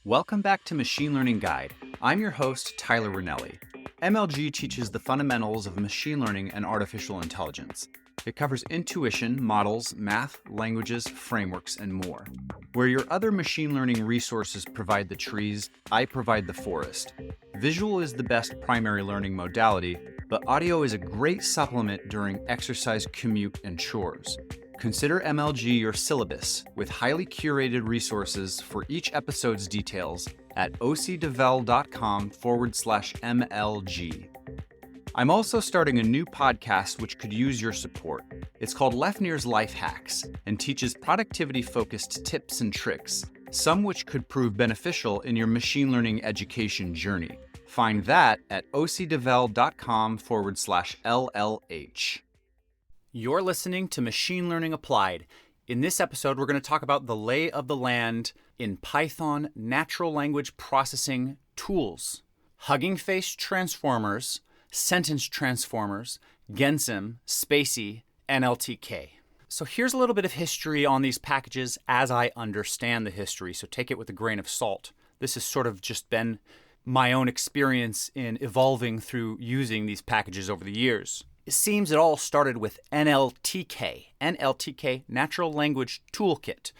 Welcome back to Machine Learning Guide. I'm your host, Tyler Ranelli. MLG teaches the fundamentals of machine learning and artificial intelligence. It covers intuition, models, math, languages, frameworks, and more. Where your other machine learning resources provide the trees, I provide the forest. Visual is the best primary learning modality, but audio is a great supplement during exercise, commute, and chores. Consider MLG your syllabus with highly curated resources for each episode's details at ocdevel.com/MLG. I'm also starting a new podcast which could use your support. It's called Lefnir's Life Hacks and teaches productivity-focused tips and tricks, some which could prove beneficial in your machine learning education journey. Find that at ocdevel.com/LLH. You're listening to Machine Learning Applied. In this episode, we're going to talk about the lay of the land in Python natural language processing tools, Hugging Face transformers, sentence transformers, Gensim, spaCy, NLTK. So here's a little bit of history on these packages as I understand the history, so take it with a grain of salt. This has sort of just been my own experience in evolving through using these packages over the years. It seems it all started with NLTK, Natural Language Toolkit.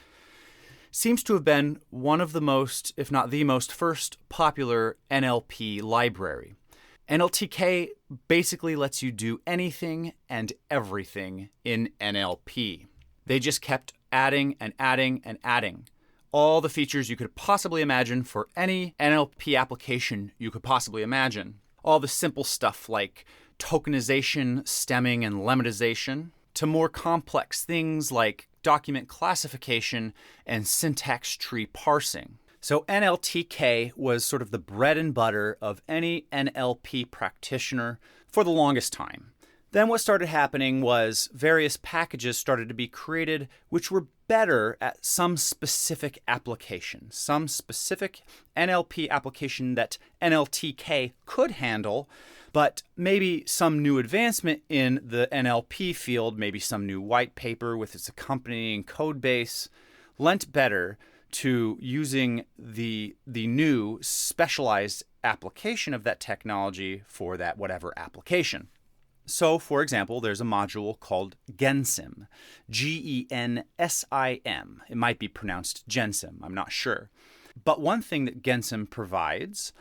Seems to have been one of the most, if not the most, first popular NLP library. NLTK basically lets you do anything and everything in NLP. They just kept adding and adding and adding all the features you could possibly imagine for any NLP application you could possibly imagine. All the simple stuff like tokenization, stemming, and lemmatization, to more complex things like document classification and syntax tree parsing. So NLTK was sort of the bread and butter of any NLP practitioner for the longest time. Then what started happening was various packages started to be created which were better at some specific application, some specific NLP application that NLTK could handle, but maybe some new advancement in the NLP field, maybe some new white paper with its accompanying code base, lent better to using the new specialized application of that technology for that whatever application. So, for example, there's a module called Gensim, Gensim. It might be pronounced Gensim, I'm not sure. But one thing that Gensim provides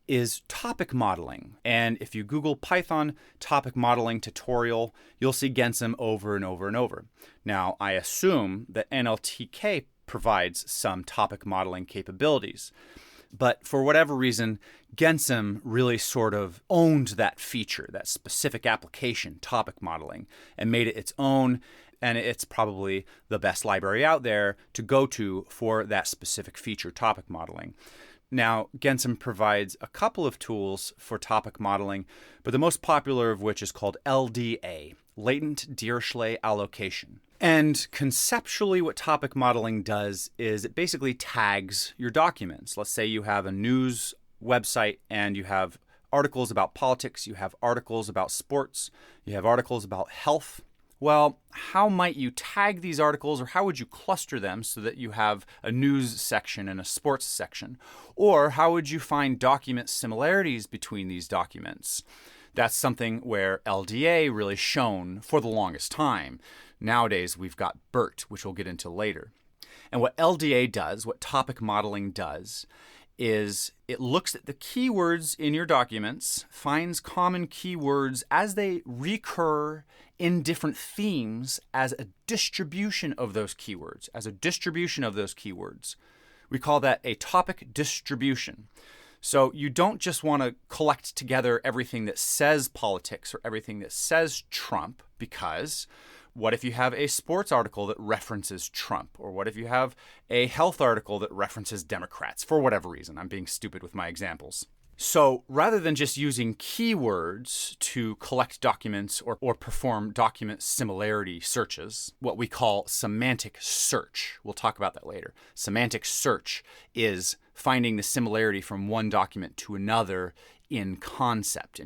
is topic modeling. And if you Google Python topic modeling tutorial, you'll see Gensim over and over and over. Now, I assume that NLTK provides some topic modeling capabilities. But for whatever reason, Gensim really sort of owned that feature, that specific application, topic modeling, and made it its own. And it's probably the best library out there to go to for that specific feature, topic modeling. Now, Gensim provides a couple of tools for topic modeling, but the most popular of which is called LDA, Latent Dirichlet Allocation. And conceptually, what topic modeling does is it basically tags your documents. Let's say you have a news website and you have articles about politics, you have articles about sports, you have articles about health. Well, how might you tag these articles, or how would you cluster them so that you have a news section and a sports section? Or how would you find document similarities between these documents? That's something where LDA really shone for the longest time. Nowadays, we've got BERT, which we'll get into later. And what LDA does, what topic modeling does, is it looks at the keywords in your documents, finds common keywords as they recur in different themes as a distribution of those keywords, We call that a topic distribution. So you don't just want to collect together everything that says politics or everything that says Trump, because what if you have a sports article that references Trump? Or what if you have a health article that references Democrats? For whatever reason, I'm being stupid with my examples. So rather than just using keywords to collect documents or perform document similarity searches, what we call semantic search, we'll talk about that later. Semantic search is finding the similarity from one document to another in concept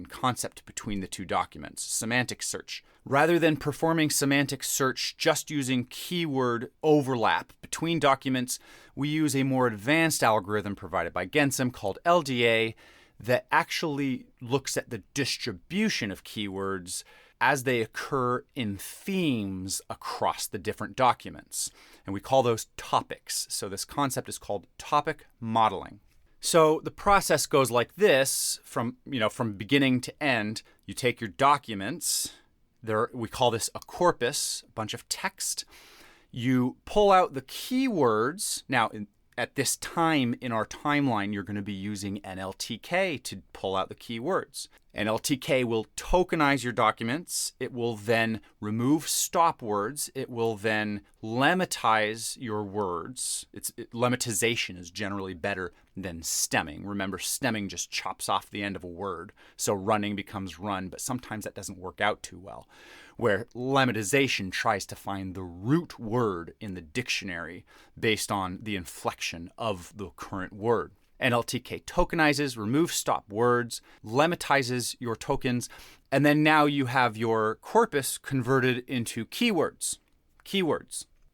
between the two documents. Semantic search Rather than performing semantic search just using keyword overlap between documents, we use a more advanced algorithm provided by Gensim called LDA that actually looks at the distribution of keywords as they occur in themes across the different documents. And we call those topics. So this concept is called topic modeling. So the process goes like this from beginning to end. You take your documents. We call this a corpus, a bunch of text. You pull out the keywords. Now, at this time in our timeline, you're going to be using NLTK to pull out the keywords. NLTK will tokenize your documents. It will then remove stop words. It will then lemmatize your words. Lemmatization is generally better than stemming. Remember, stemming just chops off the end of a word. So running becomes run, but sometimes that doesn't work out too well. Where lemmatization tries to find the root word in the dictionary based on the inflection of the current word. NLTK tokenizes, removes stop words, lemmatizes your tokens, and then now you have your corpus converted into keywords.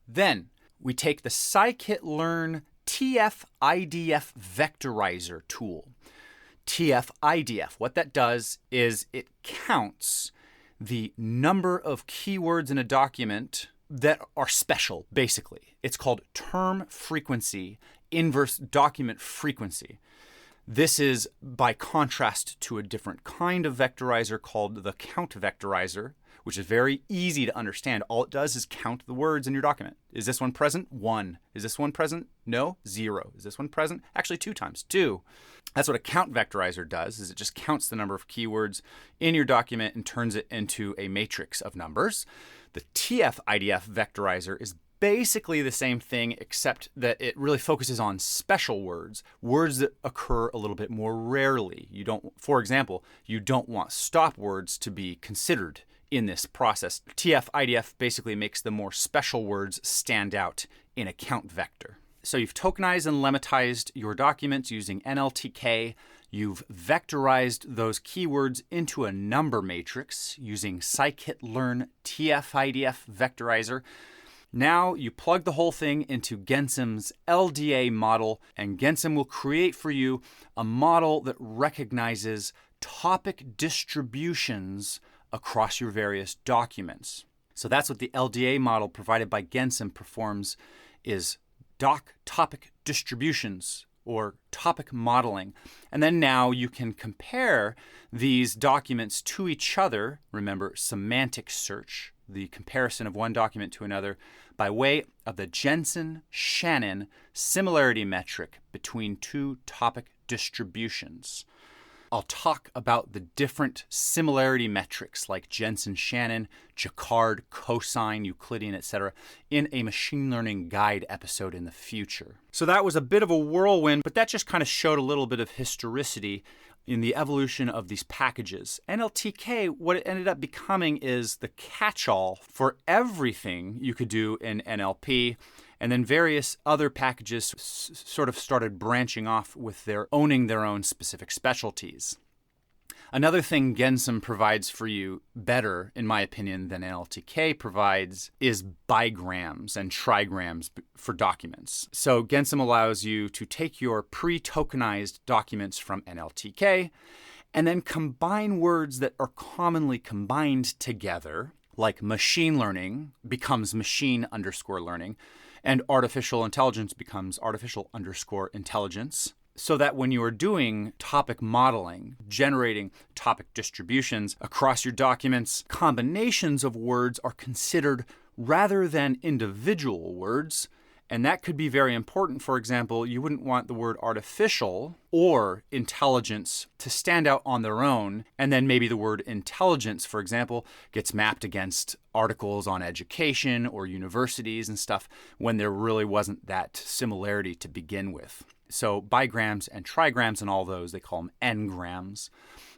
Then we take the scikit-learn TF-IDF vectorizer tool. TF-IDF, what that does is it counts the number of keywords in a document that are special, basically. It's called term frequency inverse document frequency. This is by contrast to a different kind of vectorizer called the count vectorizer, which is very easy to understand. All it does is count the words in your document. Is this one present? 1. Is this one present? No. 0. Is this one present? Actually 2 times. 2. That's what a count vectorizer does, is it just counts the number of keywords in your document and turns it into a matrix of numbers. The TF-IDF vectorizer is basically the same thing, except that it really focuses on special words that occur a little bit more rarely. For example, you don't want stop words to be considered in this process. TF-IDF basically makes the more special words stand out in a count vector. So you've tokenized and lemmatized your documents using NLTK. You've vectorized those keywords into a number matrix using scikit-learn TF-IDF vectorizer. Now you plug the whole thing into Gensim's LDA model, and Gensim will create for you a model that recognizes topic distributions across your various documents. So that's what the LDA model provided by Gensim performs, is topic distributions or topic modeling. And then now you can compare these documents to each other. Remember, semantic search, the comparison of one document to another, by way of the Gensim-Shannon similarity metric between two topic distributions. I'll talk about the different similarity metrics like Gensim-Shannon, Jacquard, cosine, Euclidean, etc. in a machine learning guide episode in the future. So that was a bit of a whirlwind, but that just kind of showed a little bit of historicity in the evolution of these packages. NLTK, what it ended up becoming is the catch-all for everything you could do in NLP. And then various other packages sort of started branching off with owning their own specific specialties. Another thing Gensim provides for you better, in my opinion, than NLTK provides is bigrams and trigrams for documents. So Gensim allows you to take your pre-tokenized documents from NLTK and then combine words that are commonly combined together, like machine learning becomes machine_learning, and artificial intelligence becomes artificial_intelligence, so that when you are doing topic modeling, generating topic distributions across your documents, combinations of words are considered rather than individual words. And that could be very important. For example, you wouldn't want the word artificial or intelligence to stand out on their own, and then maybe the word intelligence, for example, gets mapped against articles on education or universities and stuff when there really wasn't that similarity to begin with. So bigrams and trigrams and all those, they call them n-grams,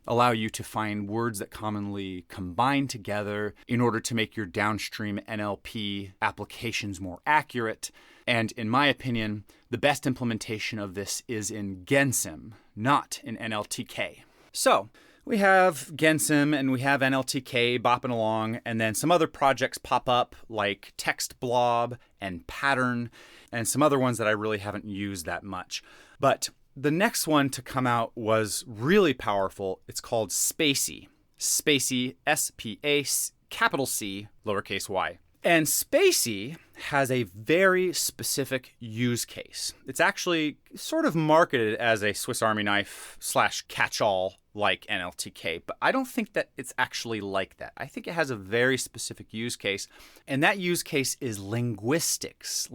allow you to find words that commonly combine together in order to make your downstream NLP applications more accurate. And in my opinion, the best implementation of this is in Gensim, not in NLTK. So We have Gensim and we have NLTK bopping along, and then some other projects pop up like text blob and pattern and some other ones that I really haven't used that much. But the next one to come out was really powerful. It's called spaCy. spaCy, S-P-A-C, lowercase y. And spaCy has a very specific use case. It's actually sort of marketed as a Swiss Army knife / catch-all like NLTK, but I don't think that it's actually like that. I think it has a very specific use case, and that use case is linguistics.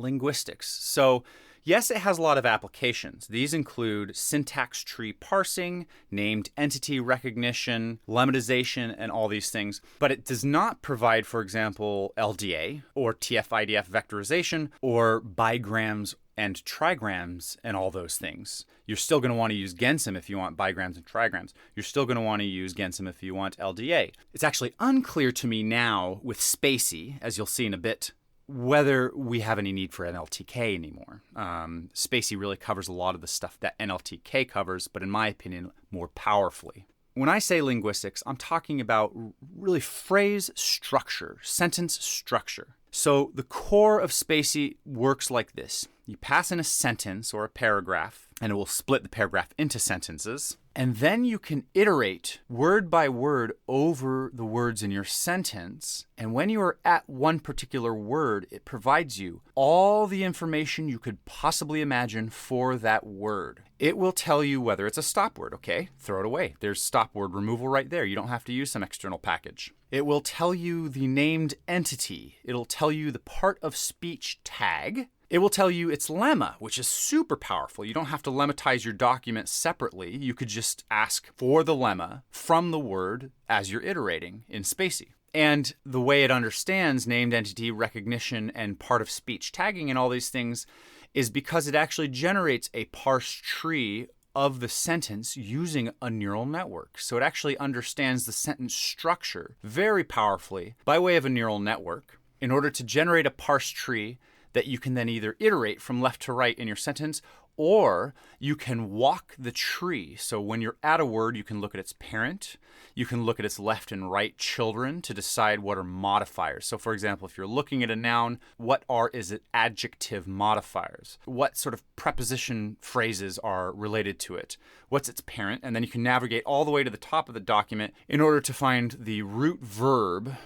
So yes, it has a lot of applications. These include syntax tree parsing, named entity recognition, lemmatization, and all these things. But it does not provide, for example, LDA or TF-IDF vectorization or bigrams and trigrams and all those things. You're still going to want to use Gensim if you want bigrams and trigrams. You're still going to want to use Gensim if you want LDA. It's actually unclear to me now with spaCy, as you'll see in a bit, whether we have any need for NLTK anymore. spaCy really covers a lot of the stuff that NLTK covers, but in my opinion, more powerfully. When I say linguistics, I'm talking about really phrase structure, sentence structure. So the core of spaCy works like this. You pass in a sentence or a paragraph, and it will split the paragraph into sentences. And then you can iterate word by word over the words in your sentence. And when you are at one particular word, it provides you all the information you could possibly imagine for that word. It will tell you whether it's a stop word, okay? Throw it away. There's stop word removal right there. You don't have to use some external package. It will tell you the named entity. It'll tell you the part of speech tag. It will tell you its lemma, which is super powerful. You don't have to lemmatize your document separately. You could just ask for the lemma from the word as you're iterating in spaCy. And the way it understands named entity recognition and part of speech tagging and all these things is because it actually generates a parsed tree of the sentence using a neural network. So it actually understands the sentence structure very powerfully by way of a neural network in order to generate a parsed tree that you can then either iterate from left to right in your sentence, or you can walk the tree. So when you're at a word, you can look at its parent, you can look at its left and right children to decide what are modifiers. So for example, if you're looking at a noun, what are its adjective modifiers? What sort of preposition phrases are related to it? What's its parent? And then you can navigate all the way to the top of the document in order to find the root verb,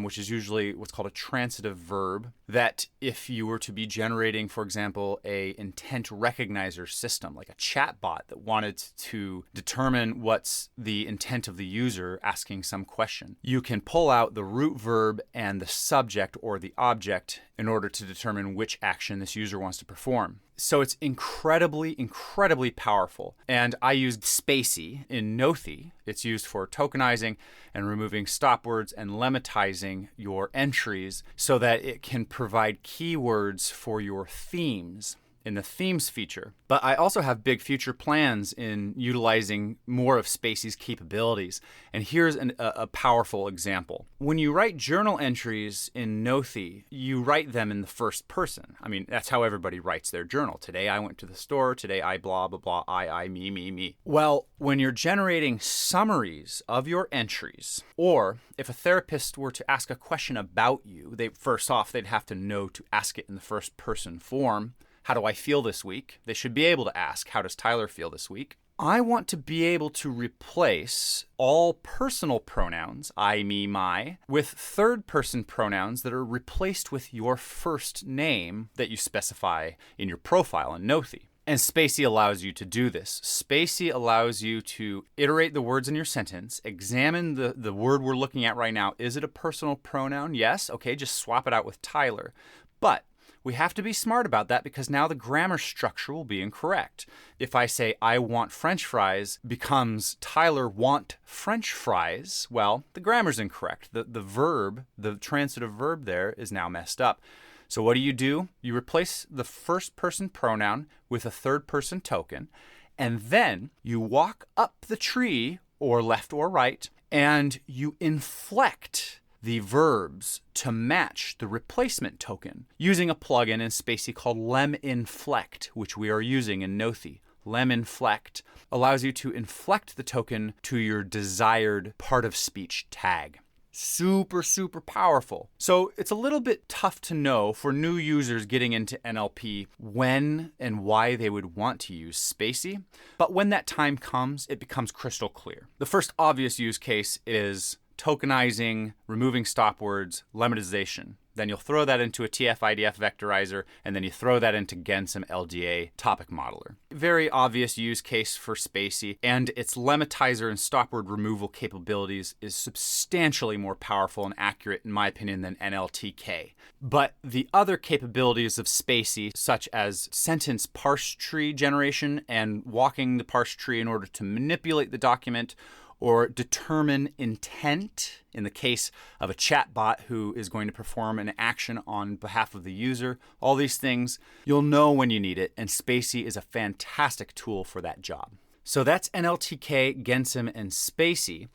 which is usually what's called a transitive verb, that if you were to be generating, for example, a intent recognizer system, like a chatbot that wanted to determine what's the intent of the user asking some question, you can pull out the root verb and the subject or the object in order to determine which action this user wants to perform. So it's incredibly, incredibly powerful. And I used spaCy in Nothi. It's used for tokenizing and removing stop words and lemmatizing your entries so that it can provide keywords for your themes in the themes feature. But I also have big future plans in utilizing more of spaCy's capabilities. And here's a powerful example. When you write journal entries in Nothi, you write them in the first person. I mean, that's how everybody writes their journal. Today I went to the store. Today I blah, blah, blah, I, me. Well, when you're generating summaries of your entries, or if a therapist were to ask a question about you, first off, they'd have to know to ask it in the first person form. How do I feel this week? They should be able to ask, how does Tyler feel this week? I want to be able to replace all personal pronouns, I, me, my, with third-person pronouns that are replaced with your first name that you specify in your profile in Nothi. And spaCy allows you to do this. spaCy allows you to iterate the words in your sentence, examine the word we're looking at right now. Is it a personal pronoun? Yes. Okay, just swap it out with Tyler. But we have to be smart about that because now the grammar structure will be incorrect. If I say I want French fries becomes Tyler want French fries, well, the grammar's incorrect. The verb, the transitive verb there is now messed up. So what do? You replace the first person pronoun with a third person token, and then you walk up the tree, or left or right, and you inflect the verbs to match the replacement token using a plugin in spaCy called lemmatization, which we are using in Nothi. leminflect, allows you to inflect the token to your desired part of speech tag. Super, super powerful. So it's a little bit tough to know for new users getting into NLP when and why they would want to use spaCy. But when that time comes, it becomes crystal clear. The first obvious use case is tokenizing, removing stop words, lemmatization. Then you'll throw that into a TF-IDF vectorizer, and then you throw that into Gensim LDA topic modeler. Very obvious use case for spaCy, and its lemmatizer and stop word removal capabilities is substantially more powerful and accurate, in my opinion, than NLTK. But the other capabilities of spaCy, such as sentence parse tree generation and walking the parse tree in order to manipulate the document, or determine intent in the case of a chatbot who is going to perform an action on behalf of the user. All these things, you'll know when you need it, and spaCy is a fantastic tool for that job. So that's NLTK, Gensim, and spaCy.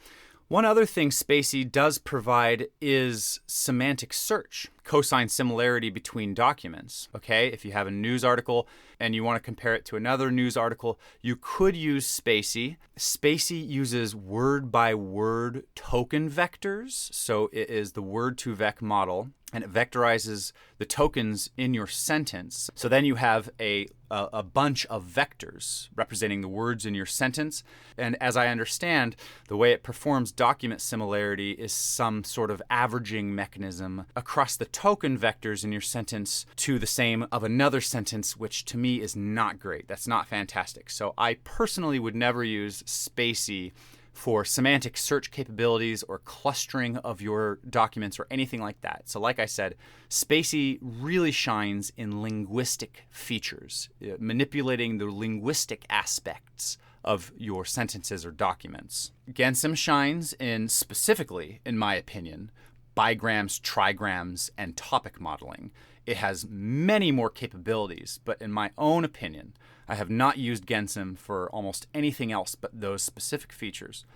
One other thing spaCy does provide is semantic search, cosine similarity between documents. Okay, if you have a news article and you want to compare it to another news article, you could use spaCy. spaCy uses word-by-word token vectors, so it is the word-to-vec model, and it vectorizes the tokens in your sentence. So then you have a bunch of vectors representing the words in your sentence. And as I understand, the way it performs document similarity is some sort of averaging mechanism across the token vectors in your sentence to the same of another sentence, which to me is not great. That's not fantastic. So I personally would never use spaCy for semantic search capabilities or clustering of your documents or anything like that. So like I said, spaCy really shines in linguistic features, manipulating the linguistic aspects of your sentences or documents. Gensim shines in, specifically, in my opinion, bigrams, trigrams, and topic modeling. It has many more capabilities, but in my own opinion, I have not used Gensim for almost anything else but those specific features.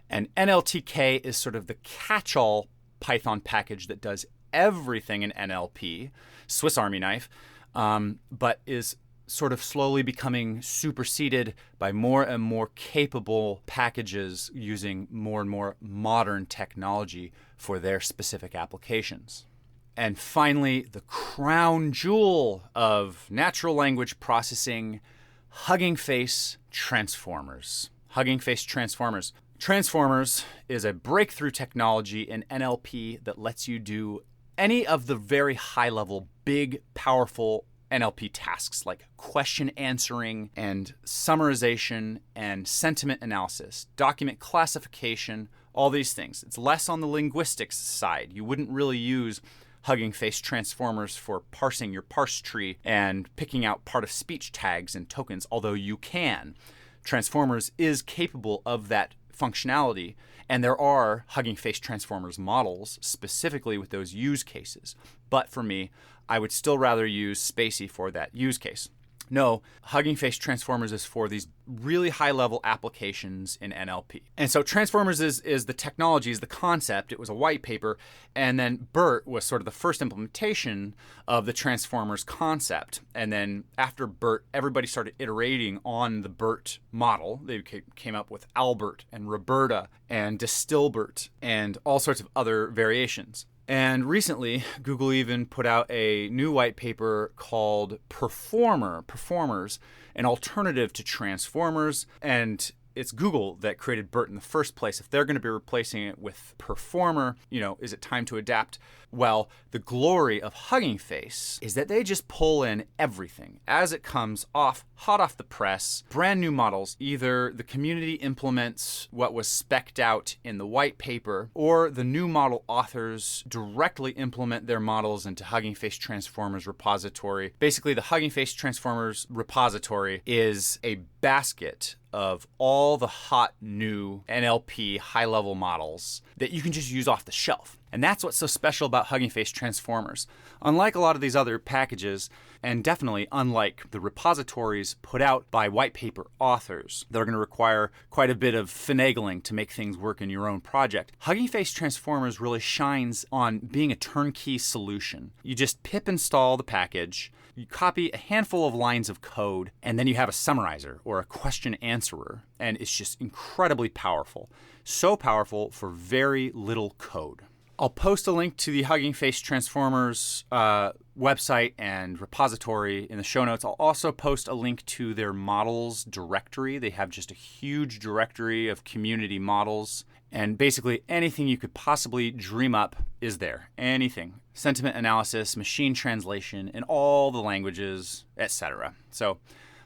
And NLTK is sort of the catch-all Python package that does everything in NLP, Swiss Army knife, but is sort of slowly becoming superseded by more and more capable packages using more and more modern technology for their specific applications. And finally, the crown jewel of natural language processing, Hugging Face transformers. Hugging Face transformers. Transformers is a breakthrough technology in NLP that lets you do any of the very high-level, big, powerful NLP tasks like question answering and summarization and sentiment analysis, document classification, all these things. It's less on the linguistics side. You wouldn't really use Hugging Face transformers for parsing your parse tree and picking out part of speech tags and tokens, although you can. Transformers is capable of that functionality, and there are Hugging Face transformers models specifically with those use cases. But for me, I would still rather use spaCy for that use case. No, Hugging Face transformers is for these really high-level applications in NLP. And so transformers is the technology, is the concept. It was a white paper, and then BERT was sort of the first implementation of the transformers concept. And then after BERT, everybody started iterating on the BERT model. They came up with Albert and Roberta and Distilbert and all sorts of other variations. And recently, Google even put out a new white paper called Performers, an alternative to transformers. And it's Google that created BERT in the first place. If they're going to be replacing it with Performer, is it time to adapt? Well, the glory of Hugging Face is that they just pull in everything as it comes off, hot off the press, brand new models. Either the community implements what was spec'd out in the white paper, or the new model authors directly implement their models into Hugging Face Transformers repository. Basically, the Hugging Face Transformers repository is a basket of all the hot new NLP high-level models that you can just use off the shelf. And that's what's so special about Hugging Face Transformers. Unlike a lot of these other packages, and definitely unlike the repositories put out by white paper authors that are going to require quite a bit of finagling to make things work in your own project, Hugging Face Transformers really shines on being a turnkey solution. You just pip install the package, You copy a handful of lines of code, and then you have a summarizer or a question answerer, and it's just incredibly powerful. So powerful for very little code. I'll post a link to the Hugging Face Transformers website and repository in the show notes. I'll also post a link to their models directory. They have just a huge directory of community models. And basically anything you could possibly dream up is there. Anything. Sentiment analysis, machine translation in all the languages, etc. So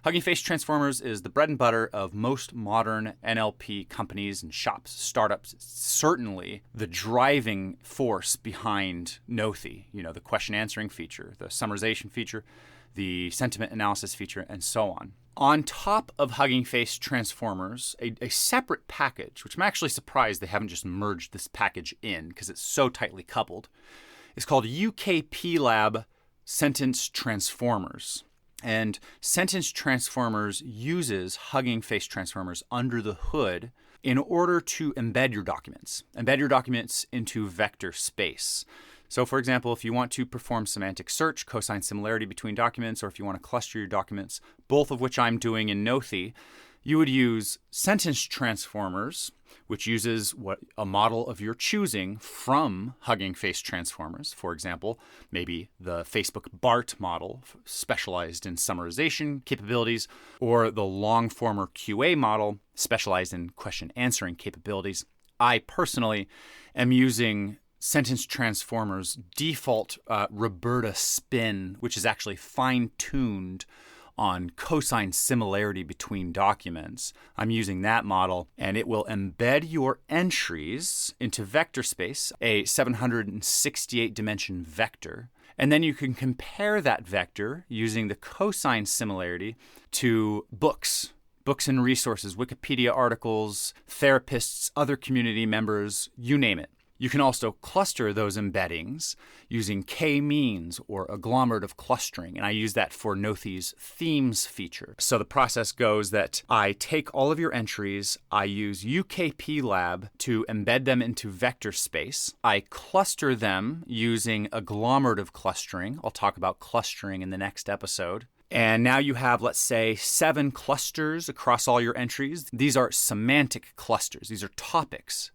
Hugging Face Transformers is the bread and butter of most modern NLP companies and shops, startups. It's certainly the driving force behind Nothi, the question answering feature, the summarization feature, the sentiment analysis feature, and so on. On top of Hugging Face Transformers, a separate package, which I'm actually surprised they haven't just merged this package in because it's so tightly coupled, is called UKP Lab Sentence Transformers. And Sentence Transformers uses Hugging Face Transformers under the hood in order to embed your documents into vector space. So for example, if you want to perform semantic search, cosine similarity between documents, or if you want to cluster your documents, both of which I'm doing in Nothi, you would use Sentence Transformers, which uses a model of your choosing from Hugging Face Transformers. For example, maybe the Facebook BART model specialized in summarization capabilities, or the long-form or QA model specialized in question answering capabilities. I personally am using Sentence Transformers default Roberta spin, which is actually fine-tuned on cosine similarity between documents. I'm using that model, and it will embed your entries into vector space, a 768 dimension vector. And then you can compare that vector using the cosine similarity to books and resources, Wikipedia articles, therapists, other community members, you name it. You can also cluster those embeddings using k-means or agglomerative clustering, and I use that for Nothi's themes feature. So the process goes that I take all of your entries, I use UKP Lab to embed them into vector space. I cluster them using agglomerative clustering. I'll talk about clustering in the next episode. And now you have, let's say, 7 clusters across all your entries. These are semantic clusters. These are topics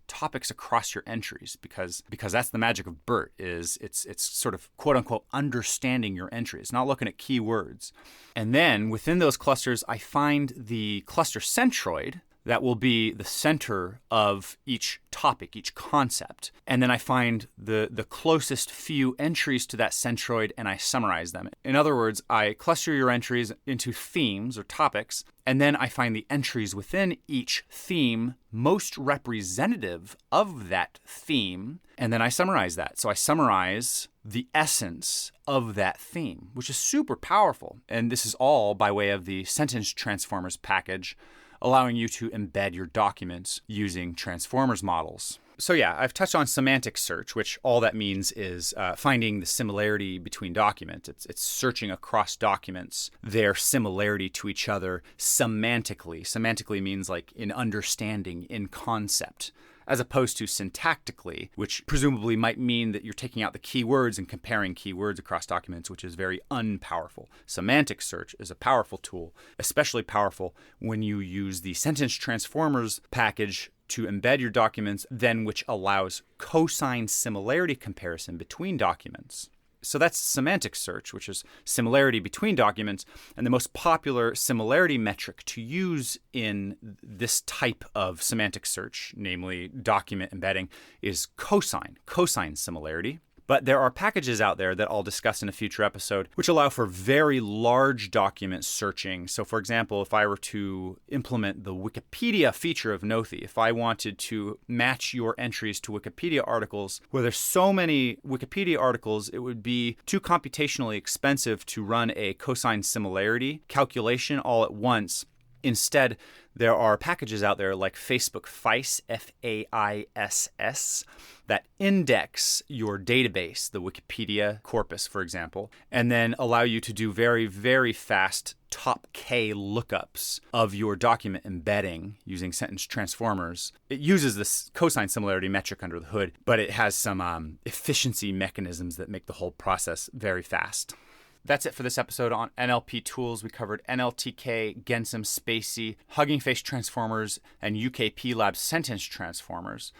across your entries, because that's the magic of BERT, is it's sort of quote unquote understanding your entry. It's not looking at keywords. And then within those clusters, I find the cluster centroid that will be the center of each topic, each concept. And then I find the closest few entries to that centroid and I summarize them. In other words, I cluster your entries into themes or topics, and then I find the entries within each theme most representative of that theme, and then I summarize that. So I summarize the essence of that theme, which is super powerful. And this is all by way of the Sentence Transformers package, allowing you to embed your documents using transformers models. So yeah, I've touched on semantic search, which all that means is finding the similarity between documents. It's searching across documents, their similarity to each other semantically. Semantically means like in understanding, in concept, as opposed to syntactically, which presumably might mean that you're taking out the keywords and comparing keywords across documents, which is very unpowerful. Semantic search is a powerful tool, especially powerful when you use the Sentence Transformers package to embed your documents, then which allows cosine similarity comparison between documents. So that's semantic search, which is similarity between documents. And the most popular similarity metric to use in this type of semantic search, namely document embedding, is cosine similarity. But there are packages out there that I'll discuss in a future episode which allow for very large document searching. So for example, if I were to implement the Wikipedia feature of Nothi, if I wanted to match your entries to Wikipedia articles, where there's so many Wikipedia articles, it would be too computationally expensive to run a cosine similarity calculation all at once. Instead, there are packages out there like Facebook FAISS, F-A-I-S-S, that index your database, the Wikipedia corpus, for example, and then allow you to do very, very fast top K lookups of your document embedding using Sentence Transformers. It uses this cosine similarity metric under the hood, but it has some efficiency mechanisms that make the whole process very fast. That's it for this episode on NLP tools. We covered NLTK, Gensim, spaCy, Hugging Face transformers, and UKP Lab sentence transformers.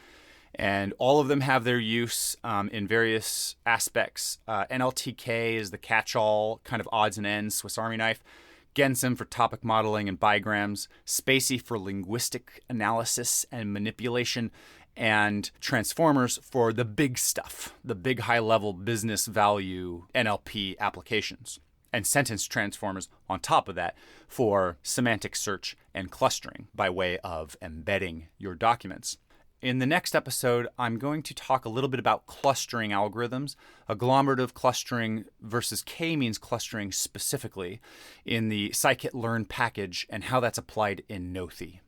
And all of them have their use in various aspects. NLTK is the catch-all, kind of odds and ends, Swiss Army knife. Gensim for topic modeling and bigrams. spaCy for linguistic analysis and manipulation. And transformers for the big stuff, the big high-level business value NLP applications. And sentence transformers on top of that for semantic search and clustering by way of embedding your documents. In the next episode, I'm going to talk a little bit about clustering algorithms, agglomerative clustering versus k-means clustering specifically in the scikit-learn package and how that's applied in NLP.